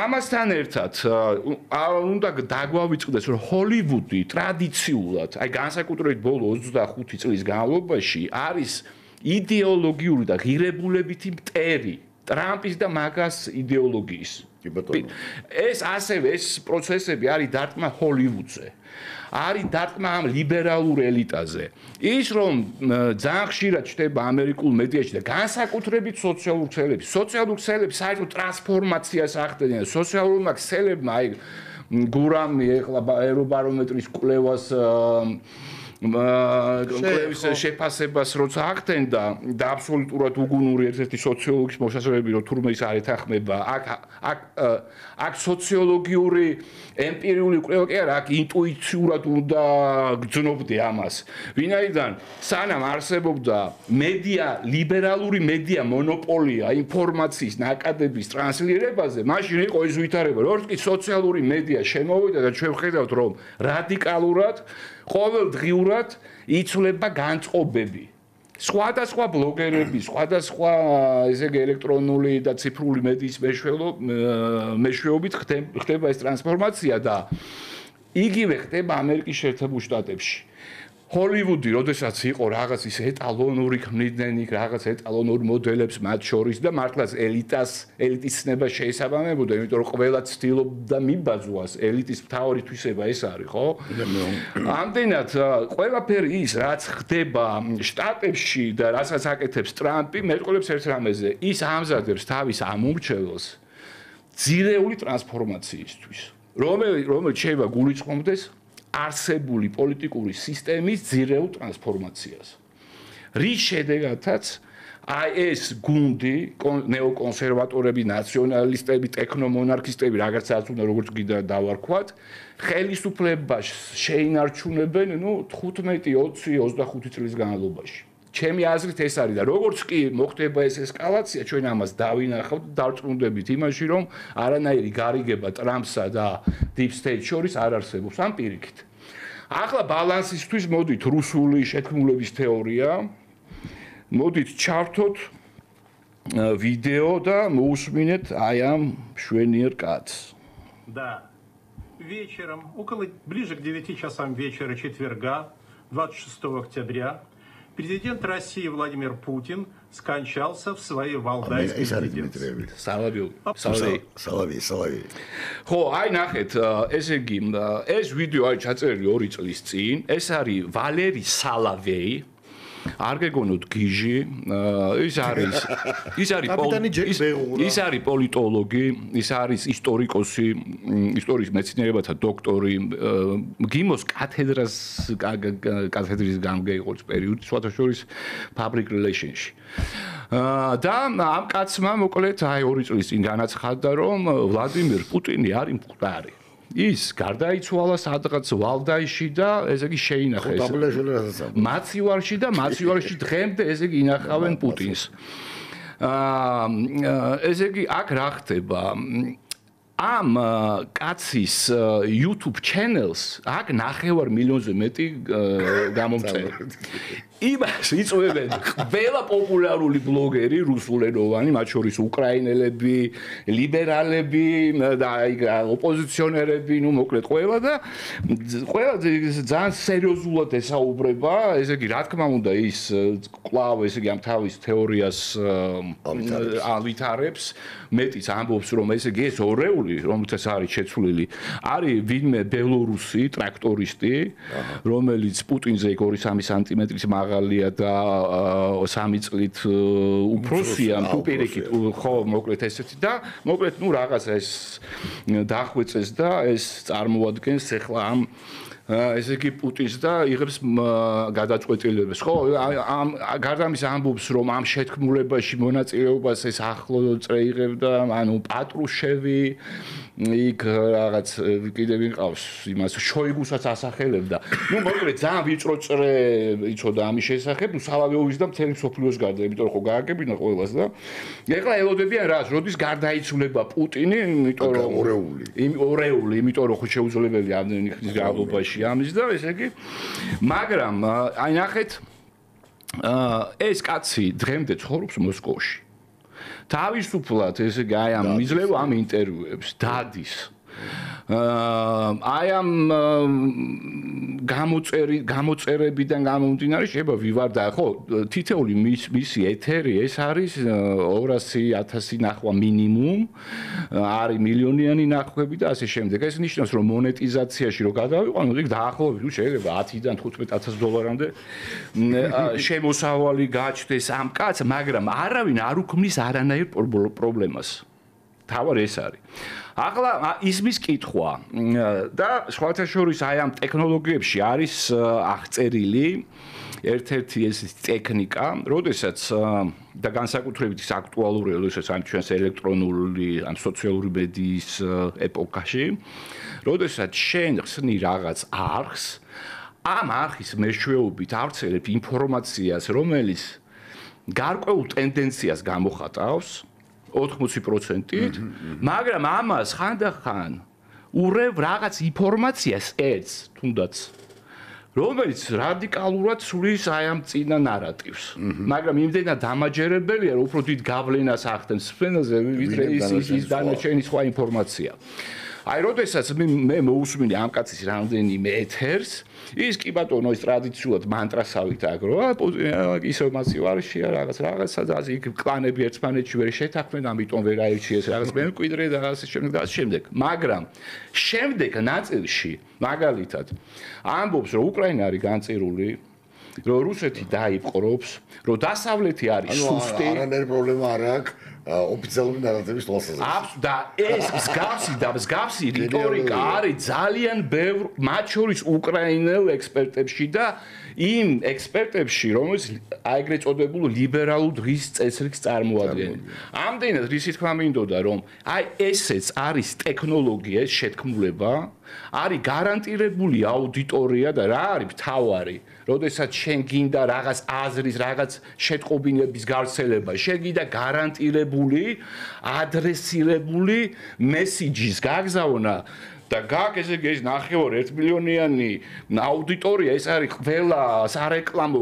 ამასთან ერთად უნდა დაგვავიწყდეს, რომ ჰოლივუდი ტრადიციულად, აი განსაკუთრებით ბოლო 25 წლის განმავლობაში არის იდეოლოგიური და ღირებულებითი მტერი ტრამპის და მაგას იდეოლოგიის. ეს პროცესები არის დარტყმა ჰოლივუდზე. არის დარტყმა ამ ლიბერალურ ელიტაზე. ის რომ ძალიან ხშირად ჩნდება ამერიკულ მედიაში და განსაკუთრებით სოციალურ ქსელებში. სოციალურ ქსელებში საერთოდ ტრანსფორმაციას ახდენენ. სოციალურმა ქსელებმა აი გურამი ეხლა ევრობარომეტრის კვლევას კვლევის შეფასებას როცა ახდენდა და აბსოლუტურად უგუნური ერთ-ერთი სოციოლოგის მოსაზრებები რომ თურმე ის არ ეთანხმება აქ სოციოლოგიური ემპირიული კვლევა კი არა აქ ინტუიციურად უნდა გძნობდე ამას ვინაიდან სანამ არსებობდა მედია ლიბერალური მედია მონოპოლია ინფორმაციის ნაკადების ტრანსლირებაზე მაშინ იყო ის ვითარება როგორც კი სოციალური მედია შემოვიდა და ჩვენ ვხედავთ რომ რადიკალურად ყოველდღიურად იცვლება განწყობები. სხვადასხვა ბლოგერები, სხვადასხვა ესე იგი ელექტრონული და ციფრული მედიის მეშვეობით ხდება ეს ტრანსფორმაცია და იგივე ხდება ამერიკის შეერთებულ შტატებში. ჰოლივუდი, როდესაც იყო რაღაც ის ეტალონური ქმნიდნენ იქ რაღაც ეტალონურ მოდელებს მათ შორის და მართლაც ელიტის ცნება შეესაბამებოდა, იმიტომ რომ ყველა ცდილობდა მიბაძვას ელიტის მთავარი თვისება ეს არის, ხო? ამდენად ყველაფერი ის რაც ხდება შტატებში და რასაც აკეთებს ტრამპი, მეტყოლებს ერთ რამეზე, ის ამზადებს თავის ამომრჩეველს ძირეული ტრანსფორმაციისთვის, რომელიც შეიძლება გულისხმობდეს არსებული პოლიტიკური სისტემის ძირეულ ტრანსფორმაციას. რის შედეგადაც აი ეს გუნდი, ნეოკონსერვატორები, ნაციონალისტები, ტექნომონარქისტები, რაღაც უნდა როგორც კიდე დავარქვათ, ხელისუფლებას შეინარჩუნებენ, 15, 20, 25 წლის განმავლობაში. ჩემი აზრით ეს არის და როგორც კი მოხდება ეს ესკალაცია, ჩვენ ამას დავინახავთ, დავწუნდებით იმაში, რომ არანაირი გარიგება ტრამპსა და Deep State შორის არ არსებობს ამ პირიქით. ახლა ბალანსისთვის მოდით რუსული შეთქმულების თეორია. მოდით ჩართოთ ვიდეო და მოусმინეთ აი ამ შვენიერ კაცს. Да. Вечером, ближе к 9 часам вечера четверга, 26 октября, президент России Владимир Путин скончался в своей валдайской резиденции. Соловей. ხო, აი ნახეთ, ესე იგი, ეს ვიდეო არის ჩაწერილი 2 წლის წინ. ეს არის ვალერი სალავეი. არ გეგონოთ გიჟი, ის არის პოლიტოლოგი, ის არის ისტორიკოსი, ისტორიის მეცნიერებათა დოქტორი, გიმოს კათედრის გამგე იყო პერიოდი, სხვათა შორის public relations-ში. და ამ კაცმა მოკლედ აი 2 წლის წინ განაცხადა, რომ ვლადიმირ პუტინი არის მკვდარი. ის გარდაიცვალა სადღაც ვალდაიში და ესე იგი შეინახა ეს მაცივარში და მაცივარში დღემდე ესე იგი ინახავენ პუტინს. ესე იგი აქ რა ხდება? ამ კაცის YouTube channels აქ 9 მილიონზე მეტი გამომწერა. იმას იწვევენ ყველა პოპულარული ბლოგერი რუსულენოვანი, მათ შორის უკრაინელები, ლიბერალები და აი ოპოზიციონერები, მოკლედ ყველა და ყველა ძალიან სერიოზულად ესაუბრება, ესე იგი რა თქმა უნდა ის კვლავ ესე იგი ამ თავის თეორიას ავითარებს, მეტიც ამბობს რომ ესე იგი ეს ორეული, რომელთაც არის შეცვლილი, არის ვინმე ბელორუსი ტრაქტორისტი, რომელიც პუტინზე 2-3 სანტიმეტრის მაღალია და 3 წლით უფროსია თუ პირიქით, ხო, მოკლედ ესეთი და მოკლედ ნუ რაღაცა ეს დახვეწეს და ეს წარმოადგენს ახლა ამ ესე იგი პუტინს და იღებს გადაწყვეტილებას. ხო, ამ გარდა ამის ამბობს, რომ ამ შეთქმულებაში მონაწილეობას ეს ახლო წრე იღებდა, ანუ პატრუშევი, იქ რაღაც კიდევ ვიყავს იმას შოიგუსაც ასახელებდა. ნუ მოკლედ ძალიან ვიწრო წრე იცოდა ამის შესახებ, ნუ სალავიოვის და მთელი მსოფლიოს გარდა, იმიტომ რომ ხო გააკებინა ყველას და ეხლა ელოდებიან რას, როდის გარდაიცვლება პუტინი, იმიტომ რომ ორეული, იმიტომ რომ ხო შეუძლებელი ამდენი ხნის განმავლობაში ამის და ესე იგი, მაგრამ აი ნახეთ ეს კაცი დღემდე ცხოვრობს მოსკოვში. თავისუფლად ესე იგი აი ამ იძლევა ამ ინტერვიუებს დადის აი ამ გამოწერებიდან გამომდინარე შეიძლება ვივარდა ხო თითეული მისი ეთერი ეს არის 200,000 ნახვა მინიმუმ არის მილიონიანი ნახვები და ასე შემდეგ ეს ნიშნავს რომ მონეტიზაციაში რო გადავიყვანო იქ დაახლოებით შეიძლება 10-დან 15,000 დოლარამდე შემოსავალი გაჩნდეს ამ კაცს მაგრამ არავინ არ უქმნის არანაირ პრობლემას თავად ეს არის ახლა ისმის კითხვა და სხვათა შორის აი ამ ტექნოლოგიებში არის აღწერილი ერთ-ერთი ეს ტექნიკა, როდესაც და განსაკუთრებით ის აქტუალურია, როდესაც ამ ჩვენს ელექტრონული ან სოციალური მედიის ეპოქაში, როდესაც შენ ხსნი რაღაც არხს, ამ არხის მეშვეობით ავრცელებ ინფორმაციას, რომელიც გარკვეულ ტენდენციას გამოხატავს 80%-ით, მაგრამ ამას ხანდახან ურევ რაღაც ინფორმაციას ერთს, თუნდაც რომელიც რადიკალურად სulis აი ამ წინა ნარატივს. მაგრამ იმდენად დამაჯერებელია, რომ უფრო დიდ გავლენას ახდენს სფენაზე, ვიდრე ის დანარჩენი სხვა ინფორმაცია. აი, როდესაც მე მოусმინე ამ კაცის რამდენიმე ეთერს, ის კი ბატონო ის ტრადიციულად მანტრასავით აგრო, ისევ მასივარშია რაღაცა და იქ კლანები ერთმანეთში ვერ შეთანხმდნენ, ამიტომ ვერ აირჩიეს რაღაც მემკვიდრე და ასე შემდეგ და ასე შემდეგ. მაგრამ შემდეგ ნაწილში მაგალითად ამბობს, რომ უკრაინა არის განწირული, რომ რუსეთი დაიპყრობს, რომ დასავლეთი არის სუსტი. არანაირი პრობლემა არ აქვს ოფიციალური ნარატივის თვალსაზრისით. და ეს მსგავსი რიტორიკა არის ძალიან ბევრ მათ შორის უკრაინელ ექსპერტებში და იმ ექსპერტებში, რომელიც ეგრეთ წოდებულ ლიბერალურ დღის წესრიგს წარმოადგენენ. ამდენად რისი თქმა მინდოდა, რომ აი ესეც არის ტექნოლოგია, ეს შეთქმულება, არის გარანტირებული აუდიტორია და რა არის მთავარი, როდესაც შენ გინდა რაღაც აზრის, რაღაც შეტყობინების გავრცელება, შენ გინდა გარანტირებული, ადრესირებული მესიჯის გაგზავნა და ესე იგი ეს ნახევარ 1 მილიონიანი აუდიტორია ეს არის ყველა სარეკლამო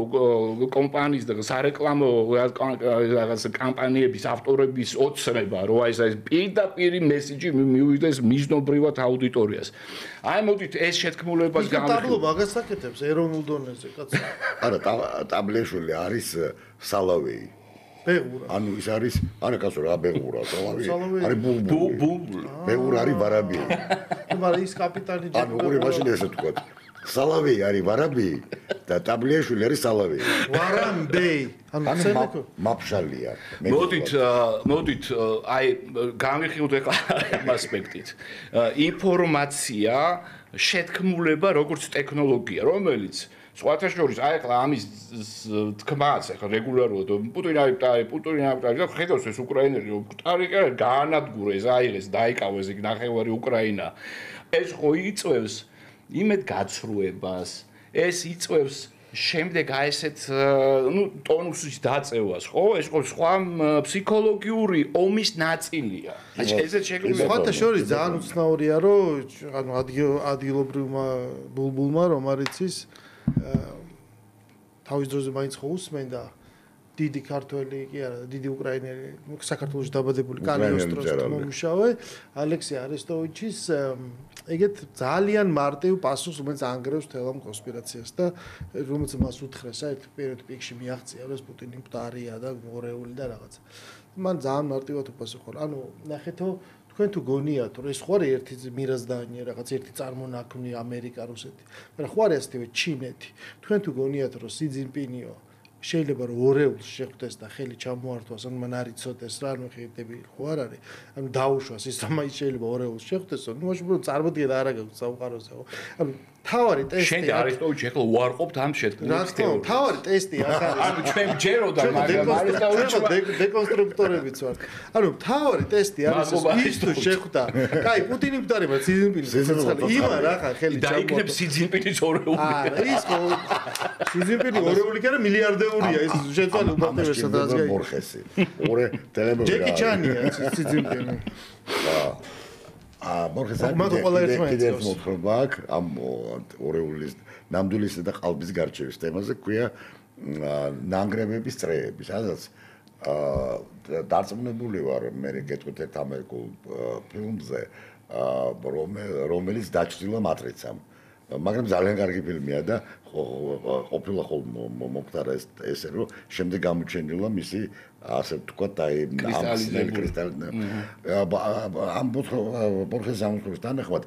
კომპანიის და სარეკლამო რაღაც კამპანიების ავტორების ოცნება რომ აი ეს პირდაპირ მესიჯი მივიდეს მიზნობრივად აუდიტორიას. აი მოდით ეს შეთქმულებას გამოვიხილოთ. ტაბლო მაგას აკეთებს ეროვნულ დონეზე კაცო. არა ტაბლეშვილი არის სალავეი. ბეღურა. ანუ ის არის არა კაცო რა ბეღურა, სალავეი. არის ბულბული. ბეღურა არის ვარაბი. მაგრამ ის კაპიტანი ჯერ ანუ ორი მაშინ ესე თქვა. სალავეი არის ვარაბი და ტაბლიაშვილი არის სალავეი. ვარამბეი. ანუ მაფშალია. მოდით აი გამიხილოთ ახლა ამ ასპექტით. ინფორმაცია, შეთქმულება როგორც ტექნოლოგია, რომელიც სხვათა შორის აი ახლა ამის თქმაც ახლა რეგულარულად პუტინი და ხედავს ეს უკრაინელი ტარიკა გაანადგურეს აიღეს დაიკავეს იქ ნახევარი უკრაინა ეს ხო იწევს იმედ გაცრუებას ეს იწევს შემდეგ აი ესეთ ტონუსის დაწევას ხო ეს ხო სხვა ფსიქოლოგიური ომის ნაწილია ესეც შეგვიძლია სხვათა შორის ძალიან უცნაურია რომ ანუ ადგილობრივმა ბულბულმა რომ არიცის თავის დროზე მაინც ხო usmenda დიდი ქართველი კი არა დიდი უკრაინელი საქართველოს დაბადებული კალიოსტროს მომუშავე ალექსი არესტოვიჩის ეგეთ ძალიან მარტივ პასუხს რომელიც ანგრევს თელ ამ კონსპირაციას და რომელიც მას უთხრეს ერთ პერიოდ პიკში მიაღწია რომ პუტინი მკვდარია და მორეული და რაღაცა მან ძალიან მარტივად უპასუხა ანუ ნახეთო თქვენ თუ გონიათ რომ ეს ხوارი ერთი მირაზდანია რაღაც ერთი წარმონაქმნი ამერიკა რუსეთი მაგრამ ხوارი ასევე ჩინეთი თქვენ თუ გონიათ რომ სი ძინპინიო შეიძლება რომ ორეულს შეხვდეს და ხელი ჩამოართვას ან მან არ იცოდეს რა ანუ ხედები ხო არ არის ანუ დაუშვას ის რომ შეიძლება ორეულს შეხვდეს ნუ მაშინ რომ წარმოდგენა არა გაქვს საუყაროზე ხო ანუ თავარი ტესტი შენ და არესტოვიჩი ახლა უარყოფთ ამ შეთქმულების თეორიას. თავარი ტესტი აქ არის. ანუ ჩვენ ჯეროდა მაგრამ არესტოვიჩი დეკონსტრუქტორებიც ვარ. ანუ თავარი ტესტი არის ის თუ შეხვდა. კაი, პუტინი მკვდარება სიზინპინი. იმა რა ხარ ხელი და იქნებ სიზინპინის ორეული. არა, ის სიზინპინი ორეული კი არა მილიარდეურია ის შეცვალე უმარტივესად სადაც გაიგე. ბორხესი. ორე ტელემობილ. ჯეკი ჩანია სიზინპინი. ბორხეს მაგ ყველა ერთმანეთს მოთხრობა აქვს ამ ორეულის ნამდვილისა და ყალბის გარჩევის თემაზე ქვია ნანგრევების წრეები, სადაც დარწმუნებული ვარ მე გეტყვით ერთ ამერიკულ ფილმზე რომელიც დაჩრდილა მატრიცამ მაგრამ ძალიან კარგი ფილმია და ყოფილა მომხდარა ესე რომ შემდეგ გამოჩენილა მისი ასე ვთქვათ აი კრისტალიზებული ამ ბორხეს ამოწყობის თანახმად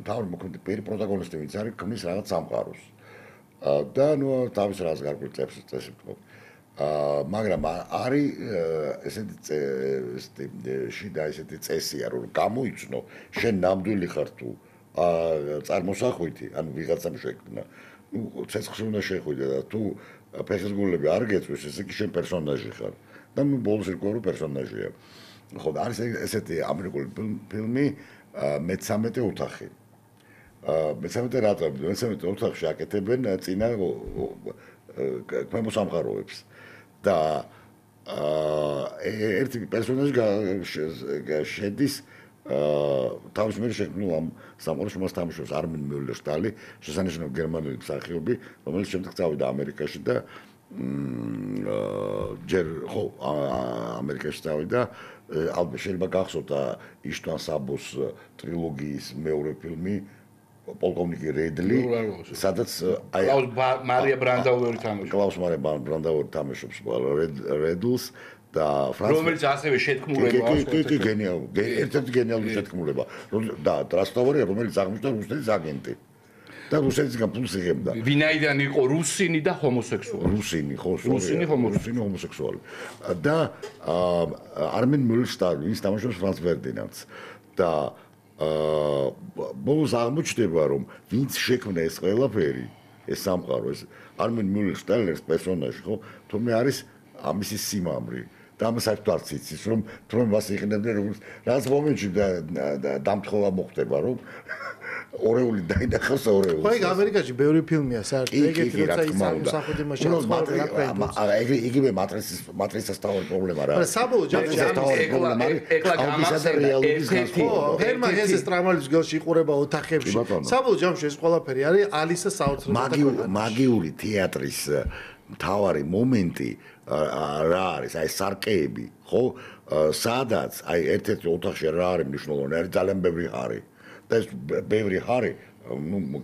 თავი მოქმედი პროტაგონისტი ვინც არის ქმნის რაღაც სამყაროს და ნუ თავის რაღაც გარკვეულ წესებს ვთქვათ მაგრამ არის ესეთი წესია რომ გამოიცნო შენ ნამდვილი ხარ თუ წარმოსახვითი ანუ ვიღაცამ შექმნა ნუ ცეცხლში უნდა შეხვიდე და თუ ფეხსგულები არ გეწვის ესე იგი შენ პერსონაჟი ხარ და ნუ ბოლოს რკორო პერსონაჟია ხო არის ესეთი ამერიკული ფილმი მე-13 ოთახი მე-13 რატომ მე-13 ოთახში აკეთებენ წინა ქვემო სამყაროებს და ერთი პერსონაჟი შედის თავის მიერ შექმნილ ამ სამყაროში მას თამაშობს არმენ მიულერშტალი შესანიშნავი გერმანული მსახიობი რომელიც შემდეგ წავიდა ამერიკაში და ჯერ ხო ამერიკაში წავიდა ალბათ შეიძლება გახსოვთ იშტვან საბოს ტრილოგიის მეორე ფილმი პოლკოვნიკი რედლი სადაც აი მარია ბრანდაუერი თამაშობს კლაუს მარია ბრანდაუერი თამაშობს რედლს და რომელიც ასევე შეთქმულება კი გენიალური ერთ-ერთი გენიალური შეთქმულება და ტრასტოვარია რომელიც აღმოჩნდა რუსეთის აგენტი და რუსეთისგან ფულს იღებდა ვინაიდან იყო რუსინი და ჰომოსექსუალი რუსინი ხო რუსინი ჰომოსექსუალი და არმენ მიულერშტალი ის თამაშობს ფრანც ფერდინანდს და ბოლოს აღმოჩნდება რომ ვინც შექმნა ეს ყველაფერი ეს სამყარო ეს არმენ მიულერშტალის პერსონაჟი ხო თუმცა არის ამისი სიმამრი და ამ საერთოდ არც იცის რომ მას იყენებდნენ როგორც რაღაც მომენტში დამთხოვა მოხდება რომ ორეული დაინახავს ორეულს. ხო, ამერიკაში ბევრი ფილმია საერთოდ ეგეთი როცა ის სამსახური მასშტაბი იგივე მატრიცას თავი პრობლემა რა. მაგრამ საბოლოო ჯამში ეკლა გამახსენდა ჰერმა ჰესეს ტრამალის გელში იყურება ოთახებში. საბოლოო ჯამში ეს ყველაფერი არის ალისა საოცრებათა მაგიური თეატრის მთავარი მომენტი რა არის აი სარკეები ხო სადაც აი ერთ-ერთი ოთახში რა არის მნიშვნელოვანი არის ძალიან ბევრი ჰარი და ეს ბევრი ჰარი ну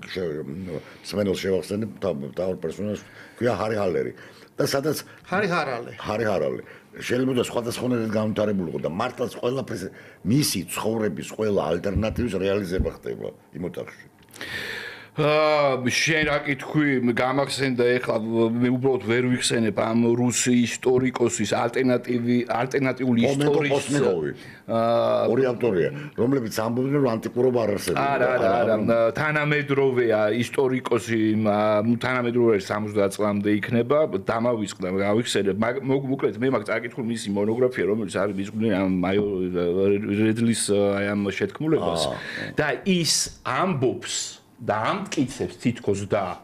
სმენელს შევახსენებ თავი პერსონაჟს ქვია ჰარი ჰალერი და სადაც ჰარი ჰარალე შეიძლება სხვადასხვანაირად განვითარებულიყო და მართლაც ყველაფერს მისი ცხოვრების ყველა ალტერნატივის რეალიზება ხდება იმ ოთახში შენ რა კითხვი გამახსენდა ეხლა მე უბრალოდ ვერ ვიხსენებ ამ რუსი ისტორიკოსის ალტერნატიული ისტორიის ორი ავტორია რომლებიც ამბობენ რომ ანტიკურობა არ არსებობს არა თანამედროვეა ისტორიკოსი თანამედროვე 70 წლამდე იქნება დამავიწყდა გავიხსენებ მოკლედ მე მაგ წაკითხულ მისი მონოგრაფია რომელიც არის მიზღვნილი ამ რედლის აი ამ შეთქმულებას და ის ამბობს და ამტკიცებს თითქოს და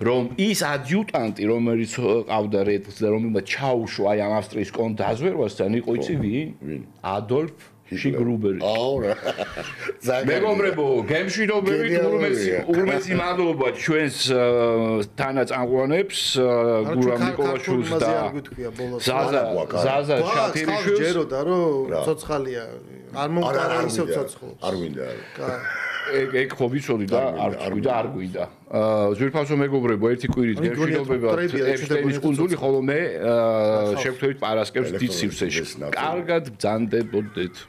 რომ ის ადიუტანტი რომელიც ყავდა რედლს და რომელმაც ჩაუშვა აი ამ ავსტრიის კონტ დაზვერვასთან იყო იცი ვინ ადოლფ შიგრუბერი აურა მეგობრებო გემშვიდობებით ურმეცი მადლობა ჩვენს თანაწამყვანებს გურამ ნიკოლაშვილს და ზაზა შათირიშვილს ჯეროდა რომ ცოცხალია არ მომყარა ისევ ცოცხლობს არ გვინდა ეგ ხო ვიცოდი და არ გვინდა ზვირფასო მეგობრებო ერთი კვირით გემშვიდობებად ეფშტეინის კუნძული ხოლო მე შევხვდებით პარასკევს დიდ სივრცეში კარგად ბრძანდებოდეთ